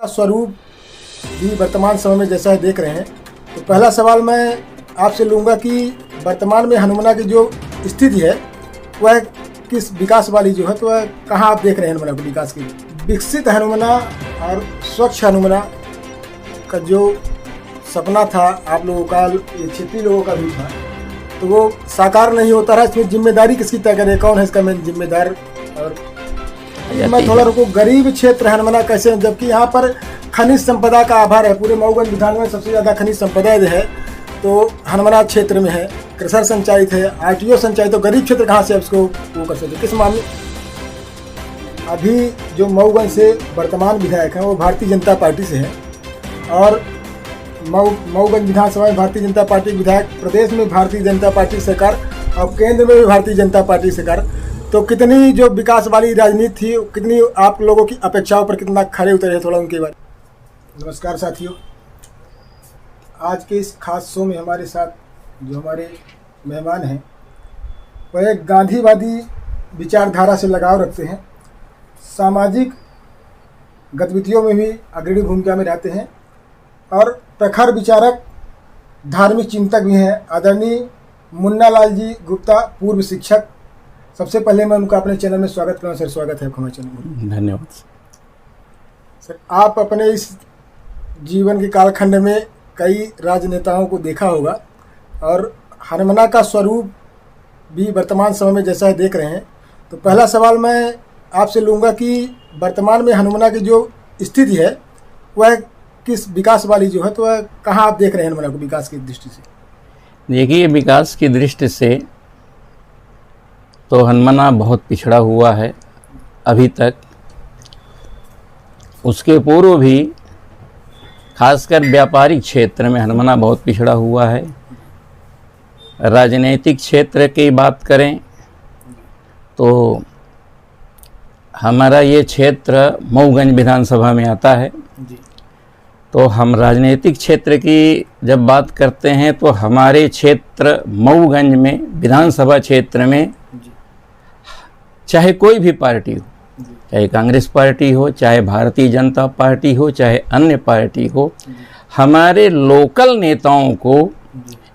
का स्वरूप भी वर्तमान समय में जैसा है देख रहे हैं। तो पहला सवाल मैं आपसे लूँगा कि वर्तमान में हनुमना की जो स्थिति है वह किस विकास वाली जो है तो वह कहाँ आप देख रहे हैं हनुमना के विकास की। विकसित हनुमना और स्वच्छ हनुमना का जो सपना था आप लोगों का, ये क्षेत्रीय लोगों का भी था, तो वो साकार नहीं होता रहा। इसमें जिम्मेदारी किसकी तय करे, कौन है इसका मेन जिम्मेदार? और मैं थोड़ा रुको, गरीब क्षेत्र हनुमना कैसे, जबकि यहाँ पर खनिज संपदा का आभार है। पूरे मऊगंज विधान में सबसे ज़्यादा खनिज संपदा है तो हनुमना क्षेत्र में है। कृषर संचालित है, आरटीओ संचालित, तो गरीब क्षेत्र कहाँ से अब इसको वो कर सकते? किस मामले? अभी जो मऊगंज से वर्तमान विधायक हैं वो भारतीय जनता पार्टी से हैं और मऊगंज विधानसभा में भारतीय जनता पार्टी के विधायक, प्रदेश में भारतीय जनता पार्टी सरकार और केंद्र में भी भारतीय जनता पार्टी सरकार। तो कितनी जो विकास वाली राजनीति थी, कितनी आप लोगों की अपेक्षाओं पर कितना खरे उतरे हैं, थोड़ा उनके बारे में। नमस्कार साथियों, आज के इस खास शो में हमारे साथ जो हमारे मेहमान हैं वह एक गांधीवादी विचारधारा से लगाव रखते हैं, सामाजिक गतिविधियों में भी अग्रणी भूमिका में रहते हैं और प्रखर विचारक, धार्मिक चिंतक भी हैं। आदरणीय मुन्ना लाल जी गुप्ता, पूर्व शिक्षक। सबसे पहले मैं उनका अपने चैनल में स्वागत करूँ। सर, स्वागत है हमारे चैनल में। धन्यवाद सर। आप अपने इस जीवन के कालखंड में कई राजनेताओं को देखा होगा और हनुमना का स्वरूप भी वर्तमान समय में जैसा है देख रहे हैं। तो पहला सवाल मैं आपसे लूँगा कि वर्तमान में हनुमना की जो स्थिति है वह किस विकास वाली जो है तो वह कहाँ आप देख रहे हैं हनुमना को विकास की दृष्टि से? देखिए, विकास की दृष्टि से तो हनुमना बहुत पिछड़ा हुआ है अभी तक। उसके पूर्व भी खासकर व्यापारिक क्षेत्र में हनुमना बहुत पिछड़ा हुआ है। राजनीतिक क्षेत्र की बात करें तो हमारा ये क्षेत्र मऊगंज विधानसभा में आता है। तो हम राजनीतिक क्षेत्र की जब बात करते हैं तो हमारे क्षेत्र मऊगंज में विधानसभा क्षेत्र में चाहे कोई भी पार्टी हो, चाहे कांग्रेस पार्टी हो, चाहे भारतीय जनता पार्टी हो, चाहे अन्य पार्टी हो, हमारे लोकल नेताओं को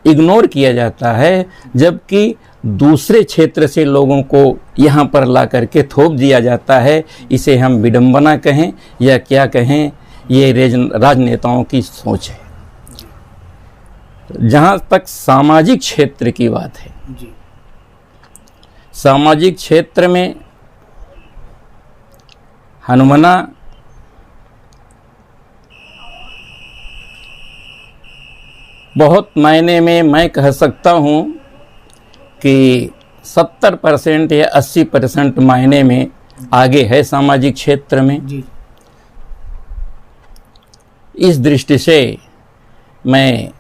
इग्नोर किया जाता है, जबकि दूसरे क्षेत्र से लोगों को यहाँ पर ला करके थोप दिया जाता है। इसे हम विडंबना कहें या क्या कहें, ये राजनेताओं की सोच है। जहाँ तक सामाजिक क्षेत्र की बात है, सामाजिक क्षेत्र में हनुमना बहुत मायने में मैं कह सकता हूँ कि 70% या 80% मायने में आगे है सामाजिक क्षेत्र में। इस दृष्टि से मैं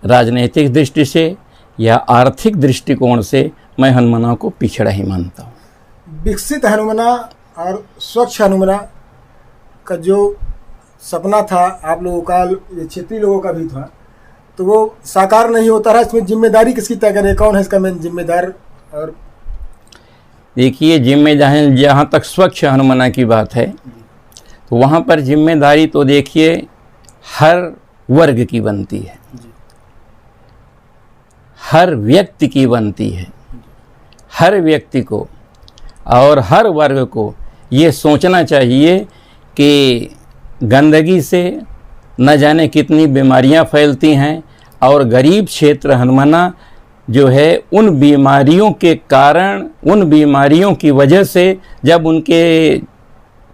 राजनीतिक दृष्टि से या आर्थिक दृष्टिकोण से मैं हनुमना को पिछड़ा ही मानता हूँ। विकसित हनुमना और स्वच्छ हनुमना का जो सपना था आप लोगों का, ये क्षेत्रीय लोगों का भी था, तो वो साकार नहीं होता रहा। इसमें जिम्मेदारी किसकी तय करे, कौन है इसका मेन जिम्मेदार? और देखिए, जहाँ तक स्वच्छ हनुमना की बात है तो वहाँ पर जिम्मेदारी तो देखिए हर वर्ग की बनती है, हर व्यक्ति की बनती है। हर व्यक्ति को और हर वर्ग को ये सोचना चाहिए कि गंदगी से न जाने कितनी बीमारियां फैलती हैं और गरीब क्षेत्र हनुमना जो है उन बीमारियों के कारण, उन बीमारियों की वजह से जब उनके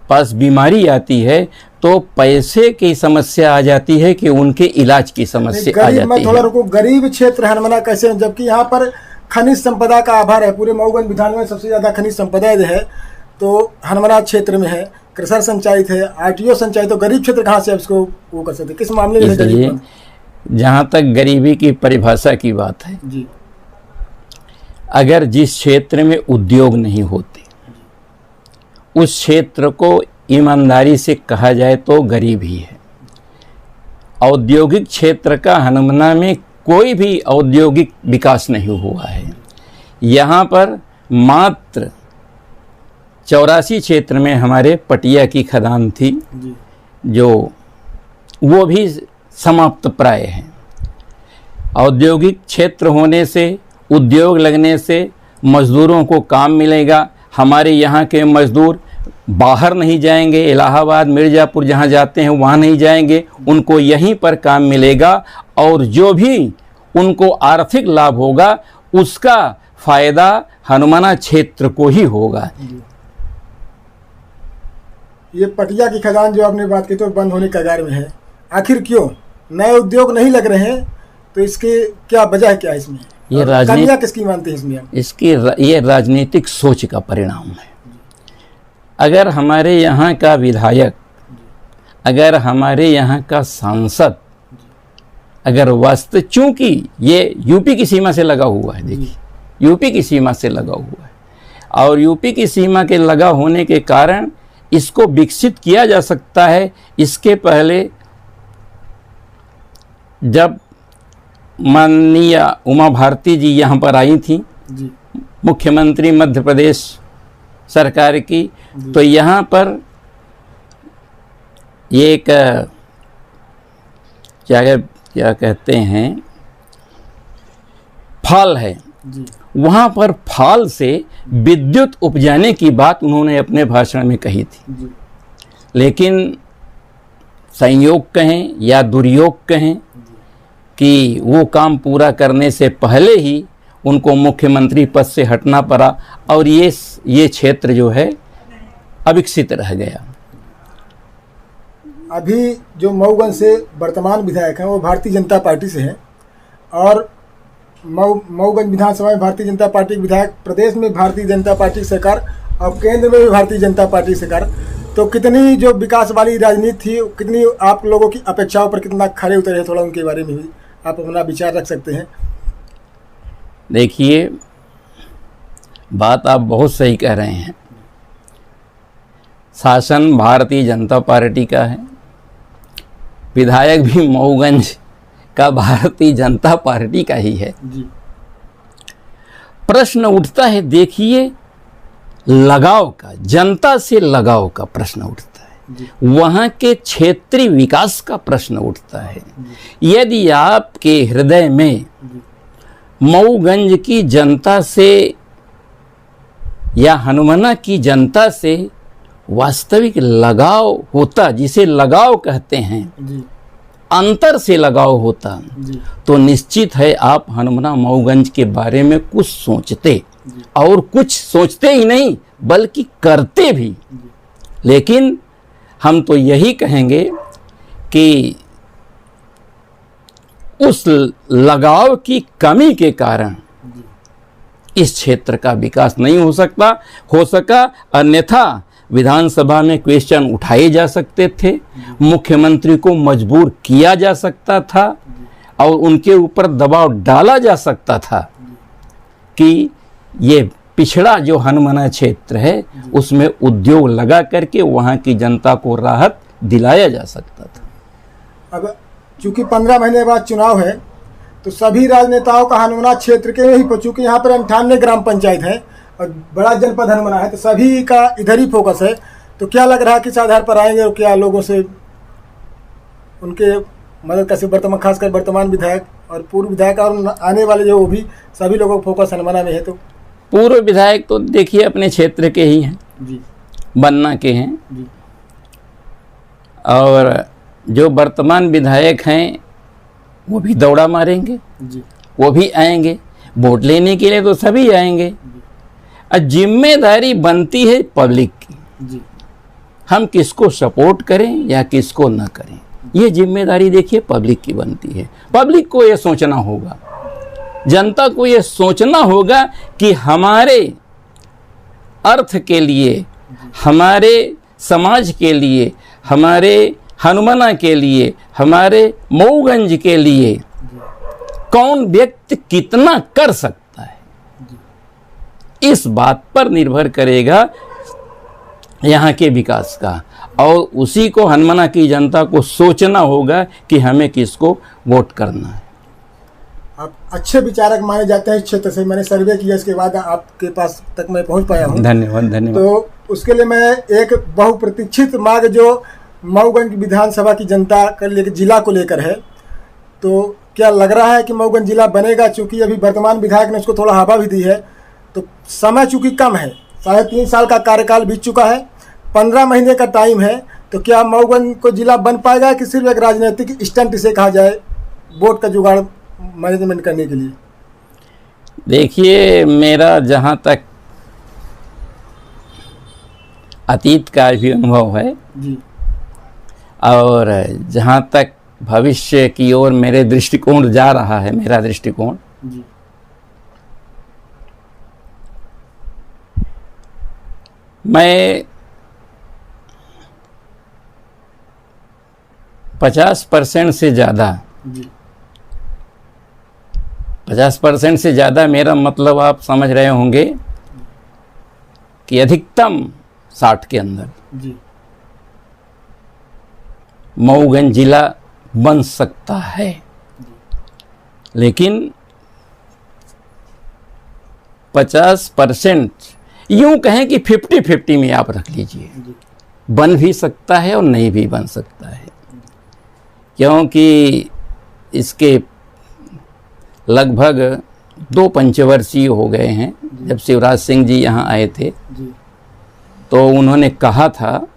पास बीमारी आती है तो पैसे की समस्या आ जाती है कि उनके इलाज की समस्या आ जाती है। थोड़ा रुको, गरीब क्षेत्र हनुमना कैसे, जबकि यहाँ पर खनिज संपदा का आभार है। पूरे मऊगंज विधान में सबसे ज़्यादा खनिज संपदा है तो हनुमना क्षेत्र में है। कृषर संचालित है, आरटीओ संचालित, तो गरीब क्षेत्र कहाँ से अब इसको वो कर सकते? किस मामले में? इसलिए जहाँ तक गरीबी की परिभाषा की बात है जी, अगर जिस क्षेत्र में उद्योग नहीं होते उस क्षेत्र को ईमानदारी से कहा जाए तो गरीब ही है। औद्योगिक क्षेत्र का हनुमना में कोई भी औद्योगिक विकास नहीं हुआ है। यहाँ पर मात्र 84 क्षेत्र में हमारे पटिया की खदान थी। जो वो भी समाप्त प्राय हैं। औद्योगिक क्षेत्र होने से, उद्योग लगने से मज़दूरों को काम मिलेगा। हमारे यहाँ के मज़दूर बाहर नहीं जाएंगे, इलाहाबाद, मिर्ज़ापुर जहाँ जाते हैं वहाँ नहीं जाएंगे, उनको यहीं पर काम मिलेगा और जो भी उनको आर्थिक लाभ होगा उसका फ़ायदा हनुमाना क्षेत्र को ही होगा। ये पटिया की खदान जो आपने बात की तो बंद होने के कगार में है, आखिर क्यों? नए उद्योग नहीं लग रहे हैं, तो इसके क्या वजह है, क्या इसमें ये कमियां किसकी मानते हैं इसमें? इसकी ये राजनीतिक सोच का परिणाम है। अगर हमारे यहाँ का विधायक, अगर हमारे यहाँ का सांसद, अगर वास्तव, चूंकि ये यूपी की सीमा से लगा हुआ है, देखिए यूपी की सीमा से लगा हुआ है और यूपी की सीमा के लगा होने के कारण इसको विकसित किया जा सकता है। इसके पहले जब माननीय उमा भारती जी यहाँ पर आई थी, मुख्यमंत्री मध्य प्रदेश सरकार की, तो यहाँ पर ये एक क्या कहते हैं, फाल है, वहाँ पर फाल से विद्युत उपजाने की बात उन्होंने अपने भाषण में कही थी। लेकिन संयोग कहें या दुर्योग कहें कि वो काम पूरा करने से पहले ही उनको मुख्यमंत्री पद से हटना पड़ा और ये क्षेत्र जो है अविकसित रह गया। अभी जो मऊगंज से वर्तमान विधायक हैं वो भारतीय जनता पार्टी से हैं और मऊगंज विधानसभा में भारतीय जनता पार्टी के विधायक, प्रदेश में भारतीय जनता पार्टी की सरकार और केंद्र में भी भारतीय जनता पार्टी की सरकार, तो कितनी जो विकास वाली राजनीति थी, कितनी आप लोगों की अपेक्षाओं पर कितना खरे उतरे, थोड़ा उनके बारे में भी आप अपना विचार रख सकते हैं। देखिए, बात आप बहुत सही कह रहे हैं। शासन भारतीय जनता पार्टी का है, विधायक भी मऊगंज का भारतीय जनता पार्टी का ही है। प्रश्न उठता है, देखिए लगाव का, जनता से लगाव का प्रश्न उठता है, वहाँ के क्षेत्रीय विकास का प्रश्न उठता है। यदि आपके हृदय में मऊगंज की जनता से या हनुमाना की जनता से वास्तविक लगाव होता, जिसे लगाव कहते हैं, अंतर से लगाव होता, तो निश्चित है आप हनुमाना मऊगंज के बारे में कुछ सोचते, और कुछ सोचते ही नहीं बल्कि करते भी। लेकिन हम तो यही कहेंगे कि उस लगाव की कमी के कारण इस क्षेत्र का विकास नहीं हो सका। अन्यथा विधानसभा में क्वेश्चन उठाए जा सकते थे, मुख्यमंत्री को मजबूर किया जा सकता था और उनके ऊपर दबाव डाला जा सकता था कि ये पिछड़ा जो हनुमाना क्षेत्र है उसमें उद्योग लगा करके वहाँ की जनता को राहत दिलाया जा सकता था। अब चूंकि 15 महीने बाद चुनाव है तो सभी राजनेताओं का हनुमाना क्षेत्र के ही, चूंकि यहाँ पर 98 ग्राम पंचायत है और बड़ा जनपद हनुमाना है, तो सभी का इधर ही फोकस है। तो क्या लग रहा है किस आधार पर आएंगे और क्या लोगों से उनके मदद कैसे, वर्तमान खासकर वर्तमान विधायक और पूर्व विधायक और आने वाले जो, वो भी सभी लोगों का फोकस हनुमाना में है। तो पूर्व विधायक तो देखिए अपने क्षेत्र के ही हैं जी, बन्ना के हैं जी, और जो वर्तमान विधायक हैं वो भी दौड़ा मारेंगे जी, वो भी आएंगे वोट लेने के लिए, तो सभी आएंगे। और जिम्मेदारी बनती है पब्लिक की, जी, हम किसको सपोर्ट करें या किसको न करें, ये जिम्मेदारी देखिए पब्लिक की बनती है। पब्लिक को ये सोचना होगा, जनता को ये सोचना होगा कि हमारे अर्थ के लिए, हमारे समाज के लिए, हमारे हनुमाना के लिए, हमारे मऊगंज के लिए कौन व्यक्ति कितना कर सकता है, इस बात पर निर्भर करेगा यहाँ के विकास का। और उसी को हनुमाना की जनता को सोचना होगा कि हमें किसको वोट करना है। आप अच्छे विचारक माने जाते हैं इस क्षेत्र से, मैंने सर्वे किया, इसके बाद आपके पास तक मैं पहुंच पाया हूं। धन्यवाद, धन्यवाद। तो उसके लिए मैं एक बहुप्रतीक्षित मार्ग जो मऊगंज विधानसभा की जनता के लेकर, जिला को लेकर है, तो क्या लग रहा है कि मऊगंज जिला बनेगा? चूँकि अभी वर्तमान विधायक ने उसको थोड़ा हवा भी दी है, तो समय चूँकि कम है, 3.5 साल का कार्यकाल बीत चुका है, 15 महीने का टाइम है, तो क्या मऊगंज को जिला बन पाएगा कि सिर्फ एक राजनीतिक स्टंट इसे कहा जाए, वोट का जुगाड़ मैनेजमेंट करने के लिए? देखिए, मेरा जहाँ तक अतीत का भी अनुभव है जी, और जहाँ तक भविष्य की ओर मेरे दृष्टिकोण जा रहा है, मेरा दृष्टिकोण, जी, मैं 50% से ज़्यादा, जी, 50% से ज़्यादा मेरा मतलब आप समझ रहे होंगे कि अधिकतम 60 के अंदर जी, मऊगंज जिला बन सकता है। लेकिन 50%, यूं कहें कि 50-50 में आप रख लीजिए, जी, बन भी सकता है और नहीं भी बन सकता है, क्योंकि इसके लगभग 2 पंचवर्षीय हो गए हैं। जब शिवराज सिंह जी यहाँ आए थे जी, तो उन्होंने कहा था,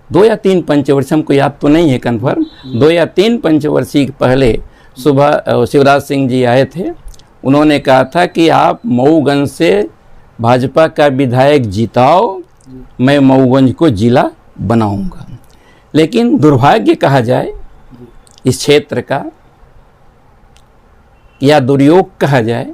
2 या 3 पंचवर्षीय, हमको याद तो नहीं है कन्फर्म, 2 या 3 पंचवर्षीय पहले सुबह शिवराज सिंह जी आए थे, उन्होंने कहा था कि आप मऊगंज से भाजपा का विधायक जिताओ, मैं मऊगंज को जिला बनाऊंगा। लेकिन दुर्भाग्य कहा जाए इस क्षेत्र का, या दुर्योग कहा जाए,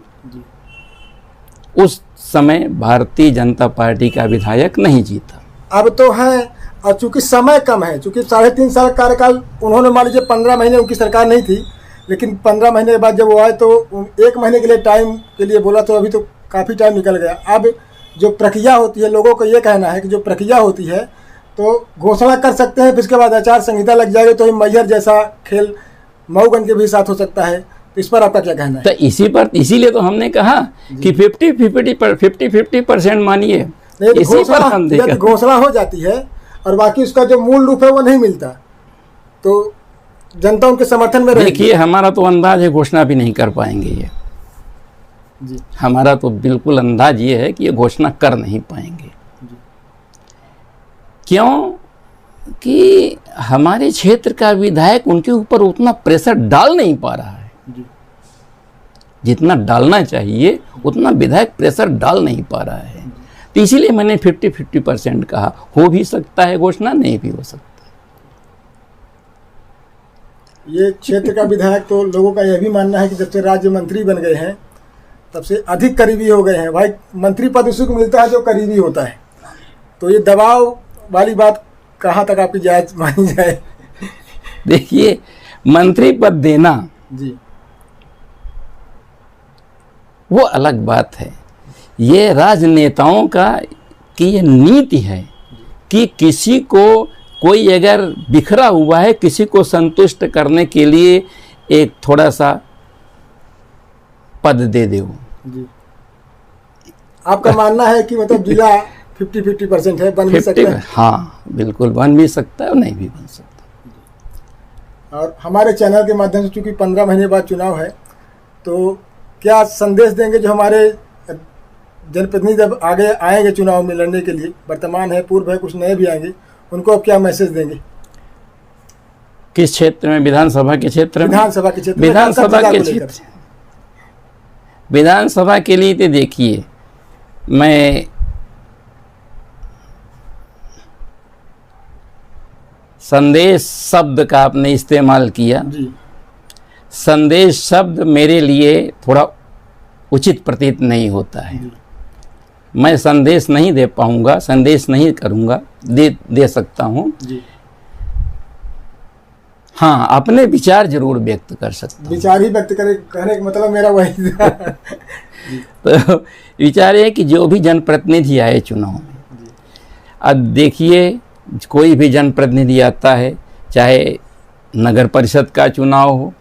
उस समय भारतीय जनता पार्टी का विधायक नहीं जीता। अब तो है, और चूंकि समय कम है, चूंकि 3.5 साल कार्यकाल उन्होंने, मान लीजिए 15 महीने उनकी सरकार नहीं थी, लेकिन 15 महीने के बाद जब वो आए तो 1 महीने के लिए टाइम के लिए बोला, तो अभी तो काफ़ी टाइम निकल गया। अब जो प्रक्रिया होती है, लोगों को ये कहना है कि जो प्रक्रिया होती है तो घोषणा कर सकते हैं, फिर इसके बाद आचार संहिता लग जाएगी, तो मैहर जैसा खेल मऊगंज के भी साथ हो सकता है। तो इस पर आपका क्या कहना है? तो इसीलिए तो हमने कहा कि 50-50% मानिए, इसी पर हम देखें। घोषणा हो जाती है और बाकी उसका जो मूल रूप है वो नहीं मिलता, तो जनता उनके समर्थन में रहेगी। देखिए, हमारा तो अंदाज है घोषणा भी नहीं कर पाएंगे ये जी, हमारा तो बिल्कुल अंदाज ये है कि ये घोषणा कर नहीं पाएंगे। क्यों कि हमारे क्षेत्र का विधायक उनके ऊपर उतना प्रेशर डाल नहीं पा रहा है, जितना डालना चाहिए उतना विधायक प्रेशर डाल नहीं पा रहा है। तो इसीलिए मैंने 50-50% कहा। हो भी सकता है घोषणा, नहीं भी हो सकता। ये क्षेत्र का विधायक, तो लोगों का यह भी मानना है कि जब से राज्य मंत्री बन गए हैं तब से अधिक करीबी हो गए हैं। भाई, मंत्री पद उसी को मिलता है जो करीबी होता है, तो ये दबाव वाली बात कहाँ तक आपकी जायज मानी जाए? देखिए, मंत्री पद देना जी, वो अलग बात है। ये राजनेताओं का की ये नीति है कि किसी को, कोई अगर बिखरा हुआ है, किसी को संतुष्ट करने के लिए एक थोड़ा सा पद दे दो। जी, आपका मानना है कि मतलब जिला 50-50% है, बन भी सकता है? हाँ, बिल्कुल बन भी सकता है और नहीं भी बन सकता। और हमारे चैनल के माध्यम से, चूंकि 15 महीने बाद चुनाव है, तो क्या संदेश देंगे जो हमारे जनप्रतिनिधि जब आगे आएंगे चुनाव में लड़ने के लिए, वर्तमान है, पूर्व है, कुछ नए भी आएंगे, उनको आप क्या मैसेज देंगे? किस क्षेत्र में? विधानसभा के क्षेत्र में? विधानसभा के क्षेत्र, विधानसभा के क्षेत्र, विधानसभा के लिए तो देखिए, मैं संदेश शब्द का आपने इस्तेमाल किया जी, संदेश शब्द मेरे लिए थोड़ा उचित प्रतीत नहीं होता है। मैं संदेश नहीं दे पाऊंगा, संदेश नहीं करूंगा, दे सकता हूं जी, हाँ, अपने विचार जरूर व्यक्त कर सकता हूं। विचार ही व्यक्त करे, कहने का मतलब मेरा वही था। तो विचार है कि जो भी जनप्रतिनिधि आए चुनाव में, अब देखिए, कोई भी जनप्रतिनिधि आता है, चाहे नगर परिषद का चुनाव हो,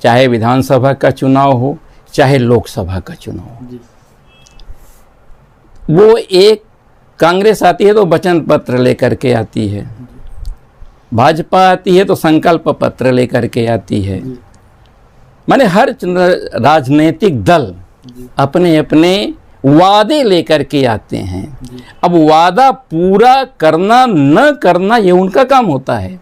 चाहे विधानसभा का चुनाव हो, चाहे लोकसभा का चुनाव हो, वो एक कांग्रेस आती है तो वचन पत्र लेकर के आती है, भाजपा आती है तो संकल्प पत्र लेकर के आती है। माने हर राजनीतिक दल अपने अपने वादे लेकर के आते हैं। अब वादा पूरा करना न करना ये उनका काम होता है।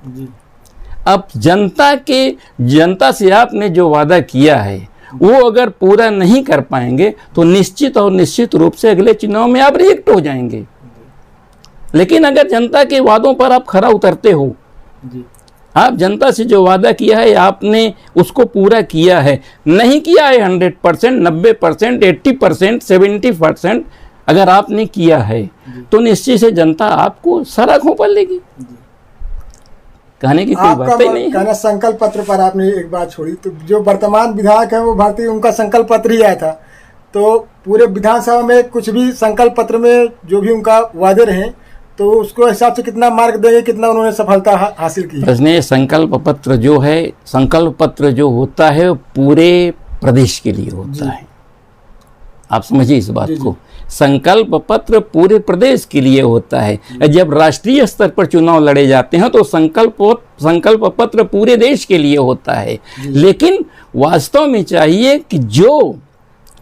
अब जनता से आपने जो वादा किया है वो अगर पूरा नहीं कर पाएंगे तो निश्चित और निश्चित रूप से अगले चुनाव में आप रिएक्ट हो जाएंगे। लेकिन अगर जनता के वादों पर आप खरा उतरते हो, आप जनता से जो वादा किया है आपने उसको पूरा किया है, नहीं किया है 100%, 90%, 80%, 70% अगर आपने किया है तो निश्चित से जनता आपको सराखों पर लेगी। कहने की कोई बात ही नहीं है। संकल्प पत्र पर आपने एक बात छोड़ी, तो जो वर्तमान विधायक है वो भारतीय, उनका संकल्प पत्र ही आया था, तो पूरे विधानसभा में कुछ भी संकल्प पत्र में जो भी उनका वादे रहे तो उसको हिसाब से कितना मार्क देंगे, कितना उन्होंने सफलता हासिल की? प्रश्न संकल्प पत्र जो है, संकल्प पत्र जो होता है पूरे प्रदेश के लिए होता है। आप समझिए इस बात को, संकल्प पत्र पूरे प्रदेश के लिए होता है। जब राष्ट्रीय स्तर पर चुनाव लड़े जाते हैं तो संकल्प पत्र पूरे देश के लिए होता है। लेकिन वास्तव में चाहिए कि जो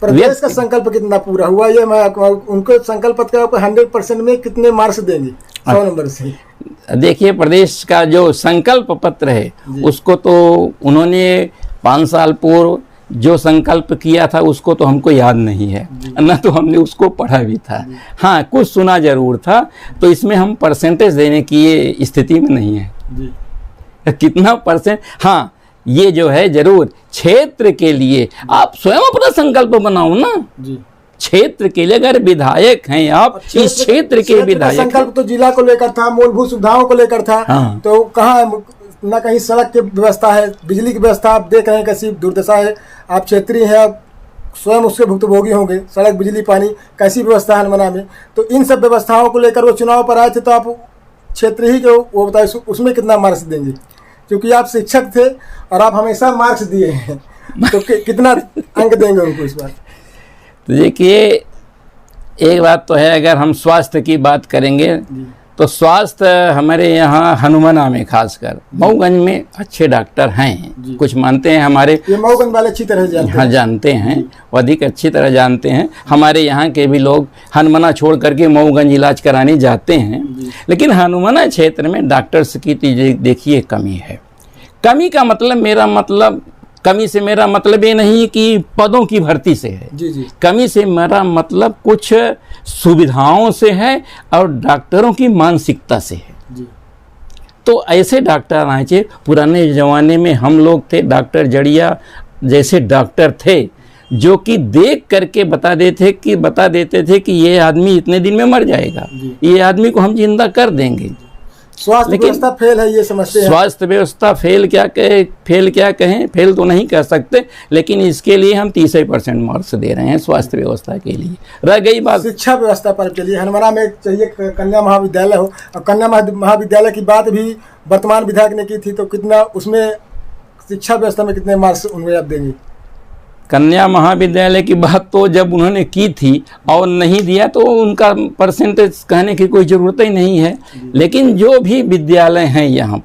प्रदेश का संकल्प कितना पूरा हुआ, ये मैं उनको संकल्प पत्र का 100% में कितने मार्क्स देंगे 100 नंबर से? देखिए, प्रदेश का जो संकल्प पत्र है उसको तो उन्होंने 5 साल पूर्व जो संकल्प किया था उसको तो हमको याद नहीं है, न तो हमने उसको पढ़ा भी था। हाँ, कुछ सुना जरूर था, तो इसमें हम परसेंटेज देने की स्थिति में नहीं है कितना परसेंट। हाँ, ये जो है जरूर क्षेत्र के लिए आप स्वयं अपना संकल्प बनाओ ना जी। क्षेत्र के लिए अगर विधायक हैं आप, इस क्षेत्र के विधायक, संकल्प तो जिला को लेकर था, मूलभूत सुविधाओं को लेकर था। हाँ। तो कहाँ ना कहीं सड़क की व्यवस्था है, बिजली की व्यवस्था आप देख रहे हैं कैसी दुर्दशा है। आप क्षेत्रीय हैं, आप स्वयं उसके भुक्तभोगी होंगे। सड़क, बिजली, पानी कैसी व्यवस्था है हनुमाना में, तो इन सब व्यवस्थाओं को लेकर वो चुनाव पर आए थे, तो आप क्षेत्र ही को वो बताए उसमें कितना मार्क्स देंगे? क्योंकि आप शिक्षक थे और आप हमेशा मार्क्स दिए हैं, तो कितना अंक देंगे उनको इस बार? तो देखिए, एक बात तो है, अगर हम स्वास्थ्य की बात करेंगे तो स्वास्थ्य हमारे यहाँ हनुमाना में, खासकर मऊगंज में अच्छे डॉक्टर हैं। कुछ मानते हैं हमारे, ये मऊगंज वाले अच्छी तरह जानते हैं। हाँ, जानते हैं, वो अधिक अच्छी तरह जानते हैं। हमारे यहाँ के भी लोग हनुमाना छोड़ करके मऊगंज इलाज कराने जाते हैं। लेकिन हनुमाना क्षेत्र में डॉक्टर्स की देखिए कमी है। कमी का मतलब, कमी से मेरा मतलब ये नहीं कि पदों की भर्ती से है जी। कमी से मेरा मतलब कुछ सुविधाओं से है और डॉक्टरों की मानसिकता से है जी। तो ऐसे डॉक्टर आए थे। पुराने ज़माने में हम लोग थे, डॉक्टर जड़िया जैसे डॉक्टर थे जो कि देख करके बता देते थे कि ये आदमी इतने दिन में मर जाएगा, ये आदमी को हम जिंदा कर देंगे। स्वास्थ्य व्यवस्था फेल है, ये समझते हैं। स्वास्थ्य व्यवस्था फेल क्या कहें, फेल तो नहीं कह सकते, लेकिन इसके लिए हम 30% मार्क्स दे रहे हैं स्वास्थ्य व्यवस्था के लिए। रह गई बात शिक्षा व्यवस्था पर चलिए, हनुमाना में चाहिए कन्या महाविद्यालय हो, और कन्या महाविद्यालय की बात भी वर्तमान विधायक ने की थी, तो कितना उसमें शिक्षा व्यवस्था में कितने मार्क्स उन्हें आप देंगे? कन्या महाविद्यालय की बात तो जब उन्होंने की थी और नहीं दिया तो उनका परसेंटेज कहने की कोई ज़रूरत ही नहीं है। लेकिन जो भी विद्यालय हैं यहाँ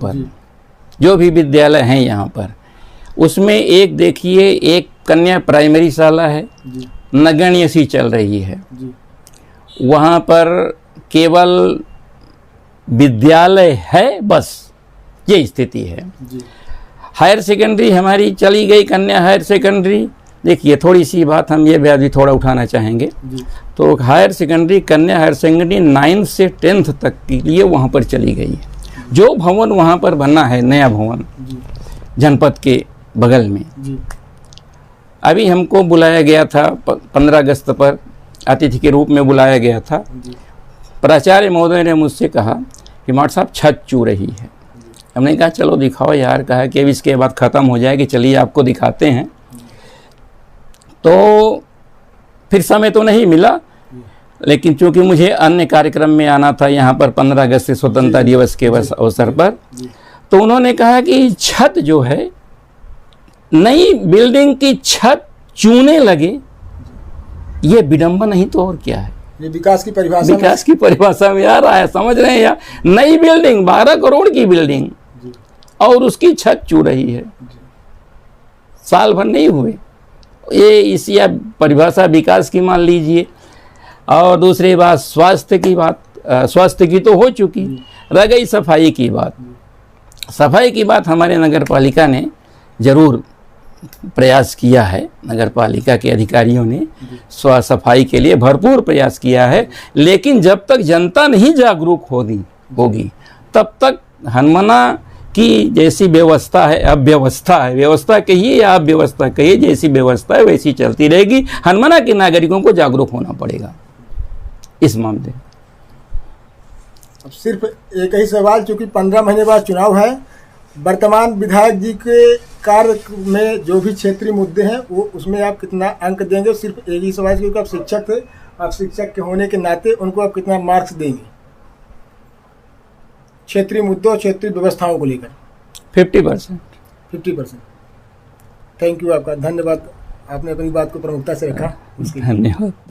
पर, उसमें एक देखिए, एक कन्या प्राइमरी शाला है, नगण्य सी चल रही है। वहाँ पर केवल विद्यालय है, बस ये स्थिति है। हायर सेकेंडरी हमारी चली गई, कन्या हायर सेकेंडरी। देखिए, थोड़ी सी बात हम ये भी थोड़ा उठाना चाहेंगे। तो हायर सेकेंडरी, कन्या हायर सेकेंडरी 9 से 10th तक के लिए वहाँ पर चली गई है। जो भवन वहाँ पर बना है, नया भवन जनपद के बगल में, अभी हमको बुलाया गया था 15 अगस्त पर, अतिथि के रूप में बुलाया गया था। प्राचार्य महोदय ने मुझसे कहा कि मास्टर साहब छत चू रही है। हमने कहा चलो दिखाओ यार, कहा कि अब इसके बाद ख़त्म हो जाएगी, चलिए आपको दिखाते हैं। तो फिर समय तो नहीं मिला, लेकिन चूंकि मुझे अन्य कार्यक्रम में आना था यहाँ पर 15 अगस्त से स्वतंत्रता दिवस के अवसर पर, तो उन्होंने कहा कि छत जो है, नई बिल्डिंग की छत चूने लगे, ये विडंबना नहीं तो और क्या है। ये विकास की परिभाषा में आ रहा है, समझ रहे हैं यार। नई बिल्डिंग, 12 करोड़ की बिल्डिंग और उसकी छत चू रही है, साल भर नहीं हुए। ये इसी आप परिभाषा विकास की मान लीजिए। और दूसरी बात स्वास्थ्य की बात, स्वास्थ्य की तो हो चुकी, रह गई सफाई की बात। सफाई की बात हमारे नगर पालिका ने जरूर प्रयास किया है, नगर पालिका के अधिकारियों ने सफाई के लिए भरपूर प्रयास किया है, लेकिन जब तक जनता नहीं जागरूक होगी तब तक हनमना की जैसी व्यवस्था है, अव्यवस्था है, व्यवस्था कहिए या अव्यवस्था कहिए, जैसी व्यवस्था है वैसी चलती रहेगी। हनमना के नागरिकों को जागरूक होना पड़ेगा इस मामले में। अब सिर्फ एक ही सवाल, चूंकि 15 महीने बाद चुनाव है, वर्तमान विधायक जी के कार्य में जो भी क्षेत्रीय मुद्दे हैं वो उसमें आप कितना अंक देंगे? सिर्फ एक ही सवाल, क्योंकि आप शिक्षक थे, आप शिक्षक के होने के नाते उनको आप कितना मार्क्स देंगे क्षेत्रीय मुद्दों, क्षेत्रीय व्यवस्थाओं को लेकर? 50%। 50%। थैंक यू, आपका धन्यवाद, आपने अपनी बात को प्रमुखता से रखा। धन्यवाद।